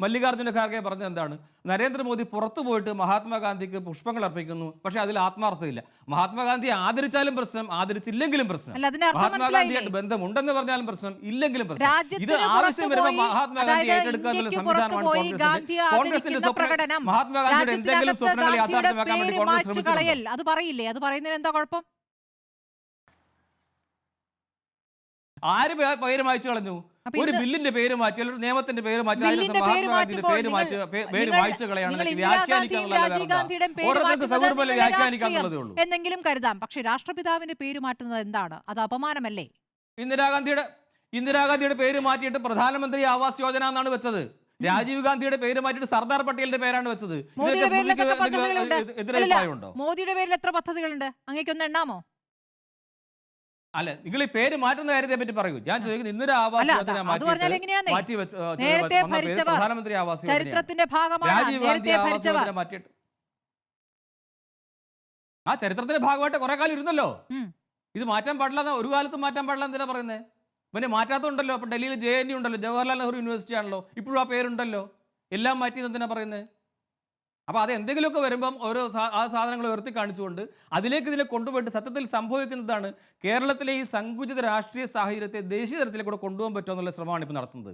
മല്ലികാർജ്ജുന ഖാർഗെ പറഞ്ഞത് എന്താണ്? നരേന്ദ്രമോദി പുറത്തു പോയിട്ട് മഹാത്മാഗാന്ധിക്ക് പുഷ്പങ്ങൾ അർപ്പിക്കുന്നു, പക്ഷെ അതിൽ ആത്മാർത്ഥതയില്ല. മഹാത്മാഗാന്ധിയെ ആദരിച്ചാലും പ്രശ്നം, ആദരിച്ചില്ലെങ്കിലും പ്രശ്നം. മഹാത്മാഗാന്ധിയായിട്ട് ബന്ധമുണ്ടെന്ന് പറഞ്ഞാലും പ്രശ്നം, ഇല്ലെങ്കിലും പ്രശ്നം. ഇത് ആവശ്യം വരുമ്പോൾ മഹാത്മാഗാന്ധി ഏറ്റെടുക്കുക എന്നുള്ള സംവിധാനമാണ് കോൺഗ്രസിന്റെ സ്വപ്നം. മഹാത്മാഗാന്ധിയുടെ എന്തെങ്കിലും സ്വപ്നങ്ങൾ യാഥാർത്ഥ്യമാക്കാൻ വേണ്ടി കോൺഗ്രസ് ശ്രമിച്ചിട്ടുണ്ട്. അത് പറയില്ലേ? അത് പറയുന്നതിന് എന്താ കുഴപ്പം? ആര് പേര് മായ്ച്ചു കളഞ്ഞു? ഒരു ബില്ലിന്റെ പേര് മാറ്റി, ഒരു നിയമത്തിന്റെ പേര് മാറ്റി, മഹാത്മാഗാന്ധിയുടെ പേര് വായിച്ചു കളയാണെങ്കിൽ വ്യാഖ്യാനിക്കാന്നുള്ളതേ ഉള്ളൂ. എന്തെങ്കിലും കരുതാം, പക്ഷെ രാഷ്ട്രപിതാവിന്റെ പേര് മാറ്റുന്നത് എന്താണ്? അത് അപമാനമല്ലേ? ഇന്ദിരാഗാന്ധിയുടെ പേര് മാറ്റിയിട്ട് പ്രധാനമന്ത്രി ആവാസ് യോജന എന്നാണ് വെച്ചത്. രാജീവ് ഗാന്ധിയുടെ പേര് മാറ്റിയിട്ട് സർദാർ പട്ടേലിന്റെ പേരാണ് വെച്ചത്. എതിരഭിപ്രായമുണ്ടോ? മോദിയുടെ പേരിൽ എത്ര പദ്ധതികളുണ്ട്? അങ്ങേക്കൊന്ന് എണ്ണാമോ? അല്ല, നിങ്ങൾ ഈ പേര് മാറ്റുന്ന കാര്യത്തെ പറ്റി പറയൂ. ഞാൻ ചോദിക്കുന്നത് ഇന്ദിര ആവാസ് യോജന മാറ്റി പ്രധാനമന്ത്രി ആവാസ് യോജന, രാജീവ് ഗാന്ധി ആവാസ് യോജന മാറ്റിയിട്ട് ആ ചരിത്രത്തിന്റെ ഭാഗമായിട്ട് കുറെ കാലം ഇരുന്നല്ലോ. ഇത് മാറ്റാൻ പാടില്ല, ഒരു കാലത്തും മാറ്റാൻ പാടില്ല എന്തിനാ പറയുന്നത്? പിന്നെ മാറ്റാത്തതുണ്ടല്ലോ. അപ്പൊ ഡൽഹിയിൽ JNU ഉണ്ടല്ലോ, ജവഹർലാൽ നെഹ്റു യൂണിവേഴ്സിറ്റി ആണല്ലോ, ഇപ്പോഴും ആ പേരുണ്ടല്ലോ. എല്ലാം മാറ്റിയത് എന്തിനാ പറയുന്നത്? അപ്പോൾ അത് എന്തെങ്കിലുമൊക്കെ വരുമ്പം ഓരോ ആ സാധനങ്ങൾ ഉയർത്തി കാണിച്ചുകൊണ്ട് ഇതിലേക്ക് കൊണ്ടുപോയിട്ട് സത്യത്തിൽ സംഭവിക്കുന്നതാണ് കേരളത്തിലെ ഈ സങ്കുചിത രാഷ്ട്രീയ സാഹചര്യത്തെ ദേശീയ തലത്തിലേക്ക് കൂടെ കൊണ്ടുപോകാൻ പറ്റുമോ എന്നുള്ള ശ്രമമാണ് ഇപ്പോൾ നടത്തുന്നത്.